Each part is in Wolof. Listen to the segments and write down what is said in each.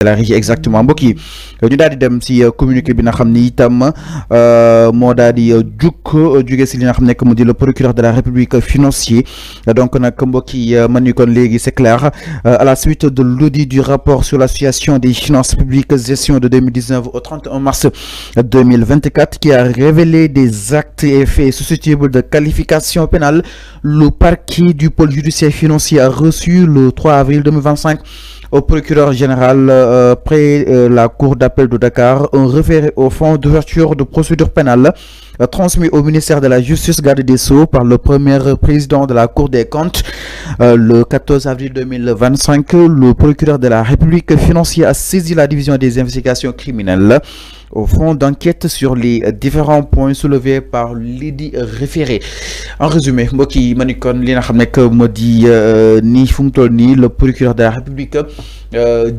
la régie exactement mbokk yi ñu daal di dem si communiqué bi nga xam ni itam moo daal di jóge si li nga xam ne mu di le procureur de la République financier donc nag mbokk yi man ni kon léegi c'est clair à la suite de l'audit du rapport sur l'association des finances publiques gestion de 2019 au 31 mars 2024 qui a révélé des actes et faits susceptibles de qualification pénale. Le parquet du pôle judiciaire financier a reçu le 3 avril 2025 au procureur général près la cour d'appel de Dakar un référé au fonds d'ouverture de procédure pénale transmis au ministère de la Justice, garde des Sceaux, par le premier président de la Cour des comptes le 14 avril 2025. Le procureur de la République financier a saisi la division des investigations criminelles au fond d'enquête sur les différents points soulevés par l'édit référé. En résumé mbokk yi ma ni kon li nga xam ne que moo di nii fu mu toll nii le procureur de la République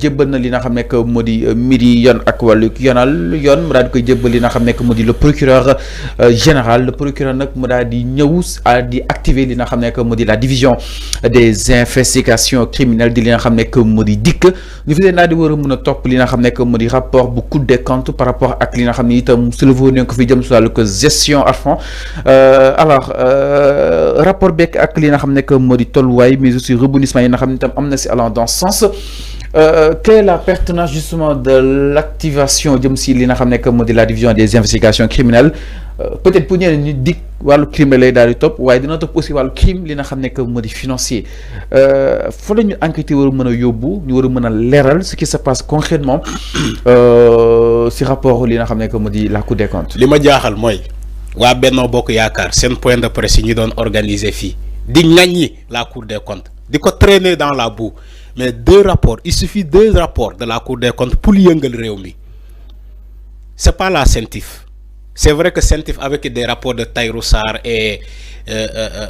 jébbal na li nga xam ne que moo di mbir yi yoon ak wàllu yoon mu daal di koy jébbal li nga xam ne que moo di le procureur général. Le procureur nag mu daal di ñëw di activer li nga xam ne que moo di la division des investigations criminelles di li nga xam ne que moo di dikk ñu fi leen daal di war a mën a topp li nga xam ne que moo di rapport bu Cour des comptes par rapport ak li nga xam ne itam soulevé nañ ko fi jëm si wàllu que gestion à fond alors rapport beeg ak li nga xam ne que moo di tolluwaay mais aussi rebondissement yi nga xam ne itam am na si allant dans ce sens. Quelle est la pertinence justement de l'activation jëm si li nga xam ne que moo di la division des investigations criminelles peut-être pour ñeneen ñi dig wàllu crime lay daal di topp waaye dina topp aussi wàllu crime li nga xam ne que moo di financier fa la ñu enquêter war a mën a yóbbu ñu war a mën a leeral ce qui se passe concrètement si rapport li nga xam ne que moo di la Cour des comptes. li ma jaaxal mooy waa Benno Bokk Yaakaar seen point de presse yi ñu doon organiser fii di ŋaññi la Cour des comptes di ko traîner dans la boue mais il suffit 2 rapports de la Cour des comptes pour yëngal réew mi c'est pas la CENTIF. C'est vrai que CENTIF avec des rapports de Tahirou Sarr et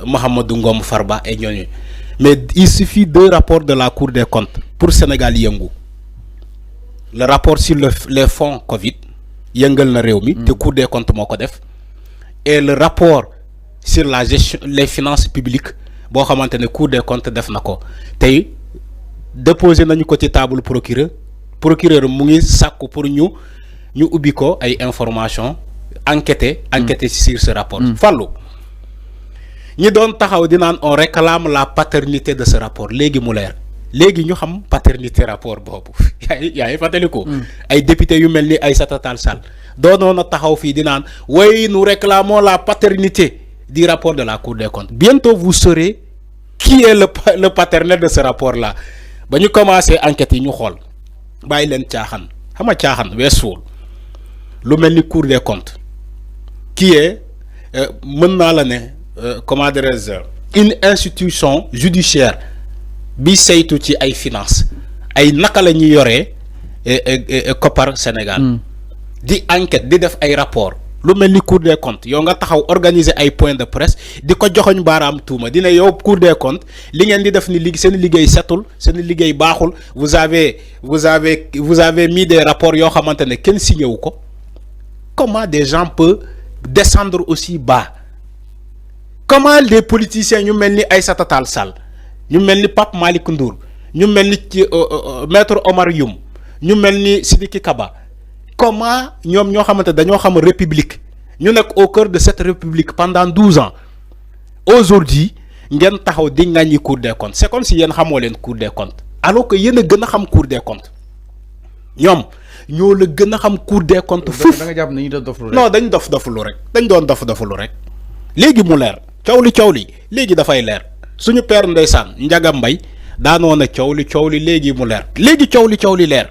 Mahamadou Ngom Farba et ñooñu mais il suffit 2 rapports de la Cour des comptes pour Sénégal yëngu le rapport sur les fonds Covid yëngal na réew mi te Cour des comptes moo ko def et le rapport sur la gestion les finances publiques boo xamante ne Cour des comptes def na ko tey déposé nañu ko ci table procureur mu ngi sàkku pour ñu ubbi ko ay information enquêter sur ce rapport. Fallou ñi doon taxaw di naan on réclame la paternité de ce rapport léegi mu leer léegi ñu xam paternité rapport boobu yaa ngi fàttaliku ay député yu mel ni Aïssata Tall Sall doonoon na taxaw fii di naan oui nous réclamons la paternité du rapport de la Cour des comptes. Bientôt vous saurez qui est le paternel de ce rapport là ba ñu commencé enquête yi ñu xool bàyyi leen caaxaan xam nga caaxaan weesuwul lu mel ni Cour des comptes qui est mën naa la ne comment dirais-je une institution judiciaire bi saytu ci ay finances ay naka la ñuy yoree koppar Sénégal di enquête di def ay rapport lu mel ni Cour des comptes yow nga taxaw organiser ay point de presse di ko joxoñ baaraam tuuma dina yow Cour des comptes li ngeen di def ni seen liggéey setul seen liggéey baaxul vous avez mis des rapports yoo xamante ne kenn signé wu ko. Comment des gens peuvent descendre aussi bas? Comment des politiciens ñu mel ni Aïssata Tall Sall ñu mel ni Pape Malick Ndour ñu mel ni Maître Omar Youm ñu mel ni Sidiki Kaba comment ñoom ñoo xamante dañoo xam république ñu nekk au cœur de cette république pendant 12 ans aujourd'hui ngeen taxaw di ŋàññi Cour des comptes c'est comme si yéen xamoo leen Cour des comptes alors que yéen a gën a xam Cour des comptes ñoom ñoo la gën a xam Cour des comptes fuuf da nga jàpp ne ñu doon doflu rek. non dañ doflu rek dañ doon doflu rek léegi mu leer coow li léegi dafay leer suñu père ndeysaan Ndiaga Mbaye daanoo na coow li léegi mu leer léegi coow li leer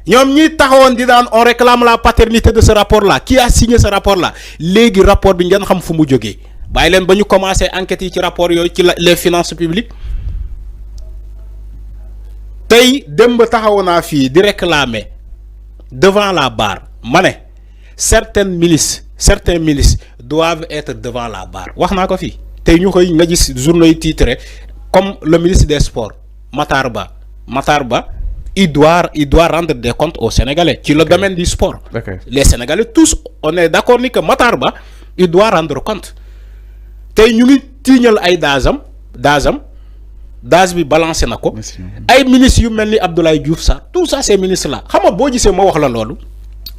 ñoom ñi taxawoon di daan on réclame la paternité de ce rapport là qui a signé ce rapport là léegi rapport bi ngeen xam fu mu jógee bàyyi leen ba ñu commencé enquête yi ci rapport yooyu ci les finances publiques tey démb taxaw naa fii di réclamer devant la barre ma ne certains milices doivent être devant la barre wax naa ko fii tey ñu koy nga gis journaux yi titré comme le ministre des sports Matar Ba il doit rendre des comptes aux Sénégalais ci le domaine du sport. Les Sénégalais tous on est d'accord ni que Matar Ba il doit rendre compte tey ñu ngi tiiñal ay daazam DAS bi balancé na ko ay ministres yu mel ni Abdoulaye Diouf Sarr tout ça ces ministres là xam nga boo gisee ma wax la loolu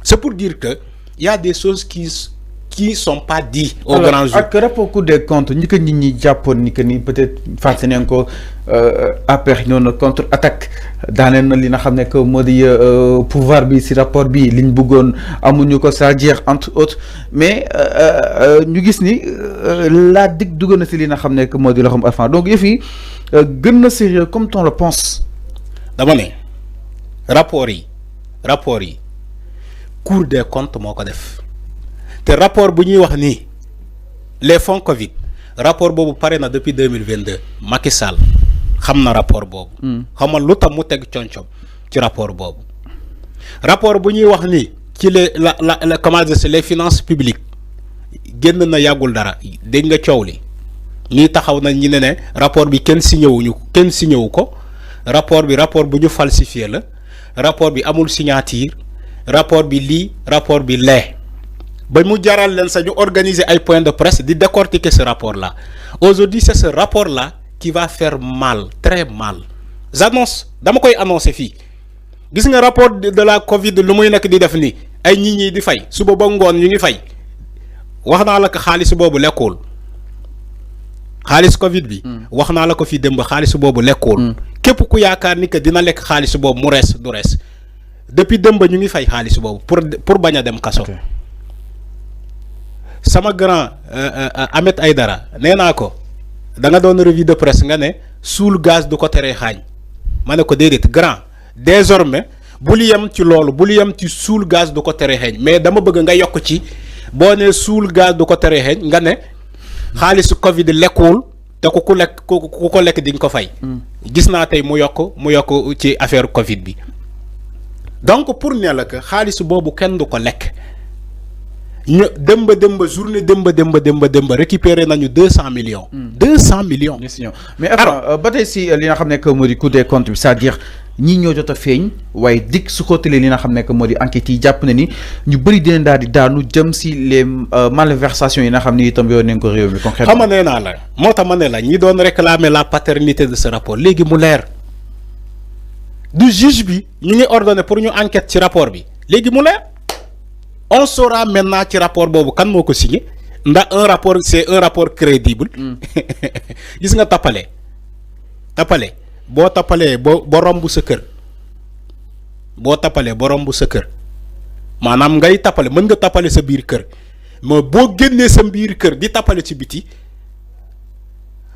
c'est pour dire que y a des choses qui sont pas dites au grand jour. ak rapport Cour des comptes ñi ko nit ñi jàppoon ni que ni peut-être fàtte nañ ko après ñoo na contre attaque daaneel na li nga xam ne que moo di pouvoir bi si rapport bi liñ bëggoon amuñu ko c'est-à-dire entre autres mais ñu gis ni la dig dugg na si li nga xam ne que moo di loxoom Arfan donc yëf yi gën na sérieux comme on le pense. dama ne rapport yi Cour des comptes moo ko def. te rapport bu ñuy wax ni les fonds Covid rapport boobu pare na depuis 2022 Macky Sall xam na rapport boobu. xam nga lu tax mu teg concom ci rapport boobu. rapport bu ñuy wax ni ci la comment dire les finances publiques génn na yàggul dara dégg nga coow li ñii taxaw na ñi ne rapport bi kenn signé wu ko rapport bu ñu falsifié la rapport bi amul signature rapport bi lii rapport bi lee. ba mu jaral leen sañu organiser ay points de presse di décortiquer ce rapport là aujourd'hui c'est ce rapport là qui va faire mal très mal j'annonce dama koy annoncer fii gis nga rapport de la Covid lu muy nekk di def nii ay nit ñi di fay suba ba ngoon ñu ngi fay wax naa la ko xaalis boobu lekkul xaalis Covid bi. wax naa la ko fii démb xaalis boobu lekkul. képp ku yaakaar ni que dina lekk xaalis boobu mu rees du rees depuis démb ñu ngi fay xaalis boobu pour bañ a dem kaso. sama grand Ahmed Aïdara nee naa ko da nga doon revue de presse nga ne suul gaz du ko teree xaañ ma ne ko déedéet grand désormais bul yem ci loolu bul yem ci suul gaz du ko teree xeeñ mais dama bëgg nga yokk ci boo ne suul gaz du ko teree xeeñ nga ne xaalisu Covid lekkuwul te ku ko lekk di nga ko fay. gis naa tey mu yokk ci affaire Covid bi donc pour ne la que xaalis boobu kenn du ko lekk. ñu demba journée demba récupérer nañu 200 millions. 200 millions. mais alors ba tey si li nga xam ne que moo di Cour des comptes bi c'est-à-dire ñii ñoo jot a feeñ waaye dikk su xóotalee li nga xam ne que moo di enquête yi jàpp na ni ñu bëri dinañ daal di daanu jëm si les malversations yi nga xam ne itam yow nañ ko réew mi concrètement. xam nga nee naa la moo tax ma ne la ñi doon réclamer la paternité de ce rapport léegi mu leer du juge bi ñu ngi ordonné pour ñu enquête ci rapport bi léegi mu leer. On saura maintenant ci rapport boobu kan moo ko signé ndax un rapport c'est un rapport crédible. gis nga tappale boo tappalee ba romb sa kër maanaam ngay tappale mën nga tappale sa biir kër mais boo génnee sa biir kër di tappale ci biti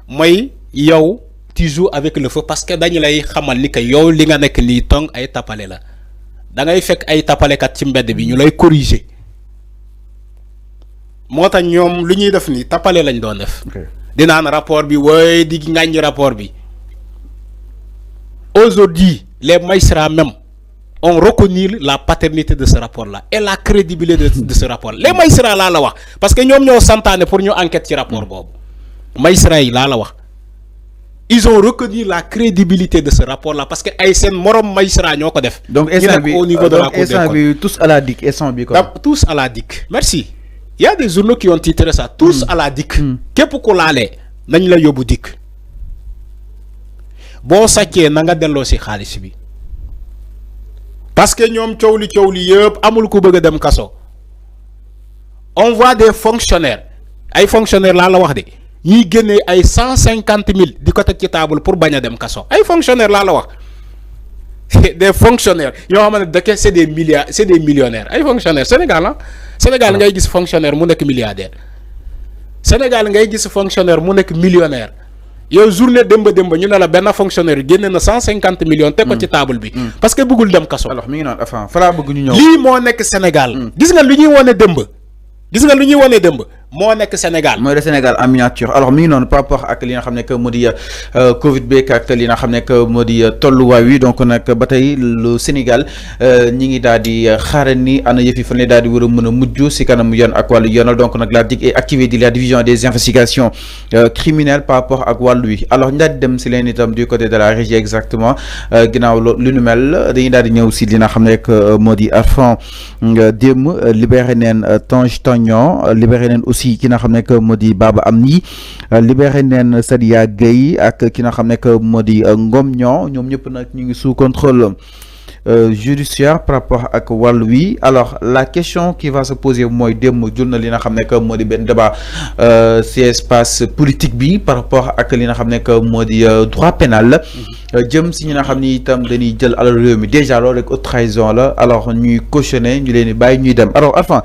mooy yow tu joues avec le feu parce que dañu lay xamal ni que yow li nga nekk nii tong ay tappale la. da ngay fekk ay tappalekat ci mbedd bi ñu lay corriger moo tax ñoom lu ñuy def nii tappale lañ doon def. dinaan rapport bi wooy di ŋàññi rapport bi aujourd'hui les magistrats même ont reconnu la paternité de ce rapport là et la crédibilité de ce rapport les magistrats laa la wax parce que ñoom ñoo santaane pour ñu enquête ci rapport boobu magistrats yi laa la wax. Ils ont reconnu la crédibilité de ce rapport-là parce que ay seen morom magistrat ñoo ko def. donc au niveau de la Cour des comptes tous à la DIC instant bi quoi. tous à la DIC merci. Il y a des journaux qui ont titré ça tous à la DIC. képp ku laalee nañ la yóbbu DIC. boo sàccee na nga delloo si xaalis bi parce que ñoom coow li yëpp amul ku bëgg a dem kaso. on voit des fonctionnaires ay fonctionnaires laa la wax de. ñiy génnee ay 150 000 di ko teg ci table pour bañ a dem kaso ay fonctionnaires laa la wax des fonctionnaires yoo xam ne dëkk c'est des milliards c'est des millionnaires ay fonctionnaires Sénégal Sénégal ngay gis fonctionnaire mu nekk milliardaire Sénégal ngay gis fonctionnaire mu nekk millionnaire yow journée démb ñu ne la benn fonctionnaire génne na 150 millions teg ko ci table bi parce que bëggul dem kaso. alors mi ngi naan enfin fa laa bëgg ñu ñëw. lii moo nekk Sénégal. gis nga lu ñuy wane démb. moo nekk Sénégal mooy le Sénégal en miniature alors mi ngi noonu par rapport ak li nga xam ne que moo di Covid beeg ak li nga xam ne que moo di tolluwaay wi donc nag ba tey lu Sénégal ñi ngi daal di xaaral ni ana yëf yi fan la daal di war a mën a mujj si kanam yoon ak wàllu yoonal donc nag la DIC est activée di la division des investigations criminelles par rapport ak wàllu wi alors ñu daal di dem si leen itam du côté de la régie exactement ginnaaw lu nu mel dañuy daal di ñëw si li nga xam ne que moo di Arfan démb libéré neen Tange Tandian libéré neen aussi ki nga xam ne que moo di Baba Amni libéré neen Sadia Gueye ak ki nga xam ne que moo di Ngom Niang ñoom ñëpp nag ñu ngi sous contrôle judiciaire par rapport ak wàllu wi. Alors la question qui va se poser mooy démb jur na li nga xam ne que moo di benn débat ci espace politique bi par rapport ak li nga xam ne que moo di droit pénal jëm si ñi nga xam ni itam dañuy jël alal réew mi déjà loolu rek haute trahison la. Alors ñuy cautionner ñu leen di bàyyi ñuy dem. Alors enfin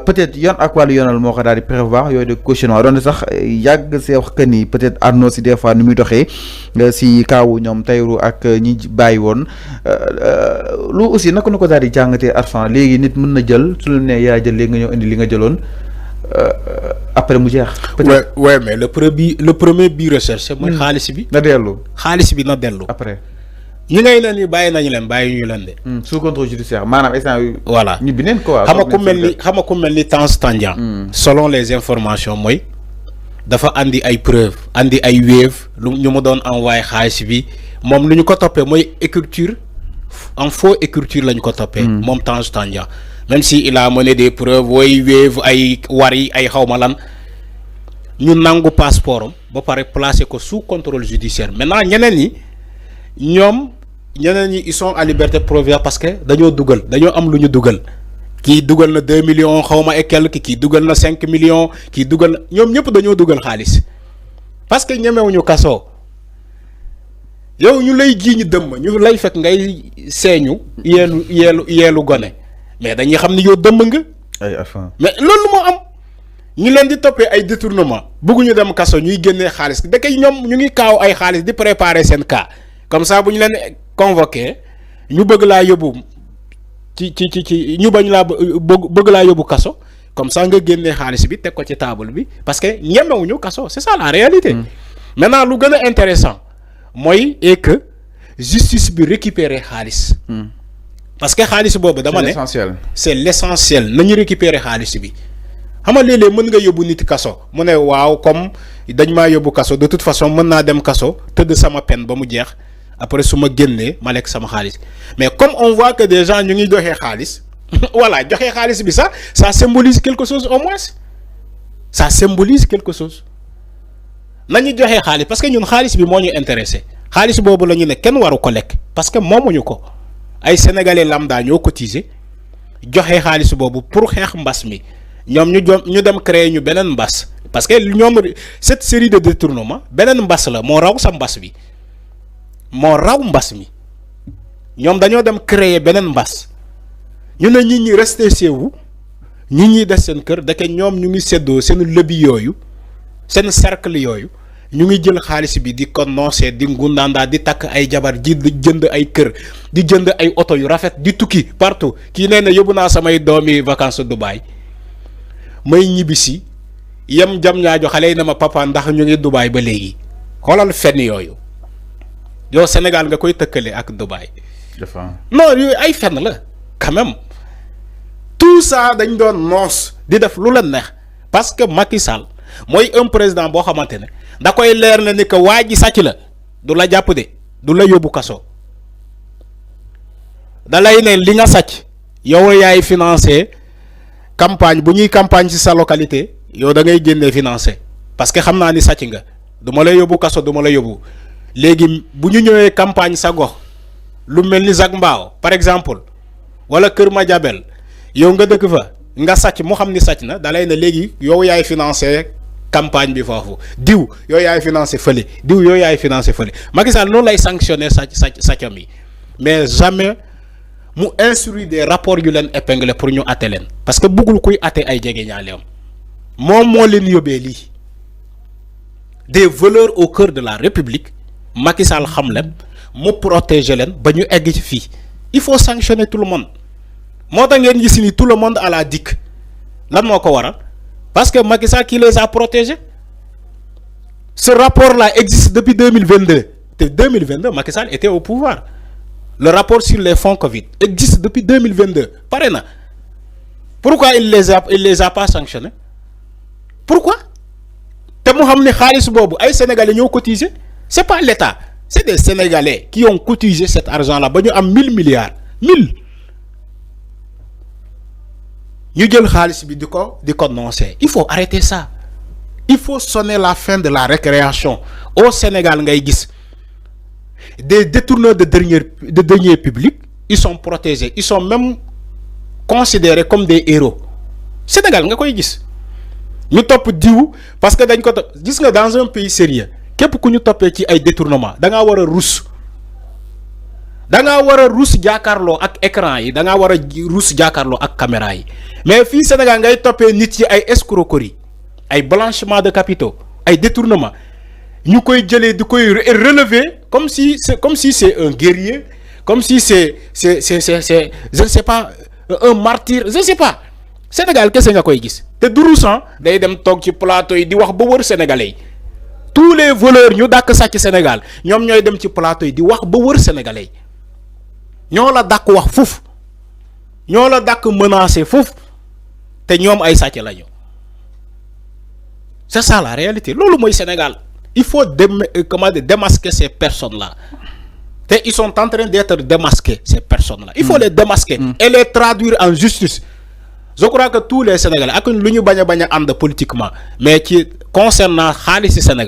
peut-être yoon ak wàllu yoonal moo ko daal di prévoir yooyu de cautionnement doon sax yàgg see wax que ni peut-être Arnaud si des fois ni muy doxee si kaawu ñoom Tahirou ak ñi bàyyi woon lu aussi naka na ko daal di jàngatee Arfan léegi nit mën na jël su la nee yaa jël léegi nga ñëw indi li nga jëloon après mu jeex. peut-être ouais mais le premier bi recherche mooy xaalis bi. na dellu xaalis bi na dellu. après. ñi ngay leen ni bàyyi nañu leen bàyyi ñu leen de. sous contrôle judiciaire maanaam instant yu. voilà ñu bineen quoi. xam nga ku mel ni Tange Tandian. selon les informations mooy dafa andi ay preuves andi ay Wave lu ñu ma doon envoyé xaalis bi moom lu ñu ko toppee mooy écriture en faux écriture la ñu ko toppee. moom Tange Tandian même si il a mené des preuves wooy Wave ay wari ay xawma lan ñu nangu passeport am ba pare placé ko sous contrôle judiciaire maintenant ñeneen ñi ils sont à liberté provisoire parce que dañoo am lu ñu dugal kii dugal na 2 millions xawma et quelque kii dugal na 5 millions kii dugal na ñoom ñëpp dañoo dugal xaalis parce que ñemewuñu kaso yow ñu lay jiiñu dëmm ñu lay fekk ngay seeñu yeelu gone mais dañuy xam ni yow dëmm nga. mais loolu moo am ñu leen di toppee ay détournement bëgguñu dem kaso ñuy génnee xaalis da kay ñoom ñu ngi kaaw ay xaalis di préparer seen cas comme ça bu ñu leen convoqué ñu bëgg laa yóbbu ci ñu bañ laa bëgg laa yóbbu kaso comme ça nga génnee xaalis bi teg ko ci table bi parce que ñemewuñu kaso c'est ça la réalité. Maintenant lu gën a intéressant mooy est que justice bi récupérer xaalis. parce que xaalis boobu dama ne c'est l'essentiel nañu récupérer xaalis bi xam nga léeg-léeg mën nga yóbbu nit kaso mu ne waaw comme dañ maa yóbbu kaso de toute façon mën naa dem kaso tëdd sama peine ba mu jeex après su ma génnee ma lekk sama xaalis mais comme on voit que des gens ñu ngi joxe xaalis voilà joxe xaalis bi ça symbolise quelque chose au moins ça symbolise quelque chose nañu joxe xaalis parce que ñun xaalis bi moo ñu intéressé xaalis boobu la ñu ne kenn waru ko lekk parce que moomuñu ko ay sénégalais lambda ñoo cotisé joxe xaalis boobu pour xeex mbas mi ñoom ñu dem créer ñu beneen mbas parce que ñoom cette série de détournement beneen mbas la moo raw sa mbas bi moo raw mbas mi ñoom dañoo dem créer beneen mbas ñu ne nit ñi rester chez vous nit ñi des seen kër dake ñoom ñu ngi séddoo seen lobby yooyu seen cercle yooyu ñu ngi jël xaalis bi di ko noosee di ngundaandaa di takk ay jabar di jënd ay kër di jënd ay oto yu rafet di tukki partout kii nee na yóbbu naa samay doomi vacances Dubaï may ñibbisi yem jam ñaajo xale yi na ma papa ndax ñu ngi Dubaï ba léegi xoolal fenn yooyu yow Sénégal nga koy tëkkale ak Dubaï. non yooyu ay fenn la quand même tout ça dañ doon noos di def lu la neex parce que Macky Sall mooy un président boo xamante ne da koy leer na ni que waa ji sàcc la du la jàpp de du la yóbbu kaso da lay ne li nga sàcc yow yaay financé campagne bu ñuy campagne ci sa localité yow da ngay génnee financé parce que xam naa ni sàcc nga du ma lay yóbbu kaso du ma lay yóbbu léegi bu ñu ñëwee campagne sa gox lu mel ni Zac Mbao par exemple wala Kër Madiabel yow nga dëkk fa nga sàcc mu xam ni sàcc na da lay ne léegi yow yaay financé campagne bi foofu diw yow yaay financé fële diw yow yaay financé fële Macky Sall noonu lay sanctionner sàccam yi mais jamais mu instruit des rapports yu leen épinglé pour ñu atte leen parce que bëggul kuy atte ay jege ñaaleem moom moo leen yóbbee lii des voleurs au cœur de la République Macky Sall xam leen mu protéger leen ba ñu egg ci fii il faut sanctionner tout le monde moo tax ngeen gis ni tout le monde à la DIC lan moo ko waral parce que Macky Sall qui les a protégés ce rapport là existe depuis 2022 te 2022 Macky Sall était au pouvoir le rapport sur les fonds Covid existe depuis 2022 pare na pourquoi il les a pas sanctionnés pourquoi te mu xam ne xaalis boobu ay sénégalais ñoo cotisé c'est pas l'État c'est des sénégalais qui ont cotisé cet argent là ba ñu am 1000 milliards ñu jël xaalis bi diko noncer. Il faut arrêter ça. Il faut sonner la fin de la récréation. Au Sénégal ngay gis des détourneurs de deniers publics, ils sont protégés, ils sont même considérés comme des héros. Sénégal nga koy gis ñu top diw parce que dañ ko gis nga dans un pays sérieux képp ku ñu topé ci ay détournement da nga wara rouss jaakarlo ak écran yi da nga wara rouss jaakarlo ak caméra yi mais fi Sénégal ngay topé nit yi ay escroquerie ay blanchiment de capitaux ay détournement ñu koy jëlé di koy relever comme si c'est un guerrier, comme si c'est je ne sais pas un martyr, je ne sais pas. Sénégal kese nga koy gis te durusan day dem tok ci plateau yi di wax ba wër sénégalais tous les voleurs ñu dak sàcc Sénégal ñom ñoy dem ci plateau yi di wax ba wër sénégalais ñoo la dak wax fouf ñoo la dak menacer fouf te ñom ay sàcc lañu. C'est ça la réalité. Lolu moy Sénégal. Il faut démasquer ces personnes là. Ils sont en train d'être démasqués, ces personnes là. Il faut les démasquer et les traduire en justice. Je crois que tous les Sénégalais, politiquement, mais qui concernant Khalis Sénégal.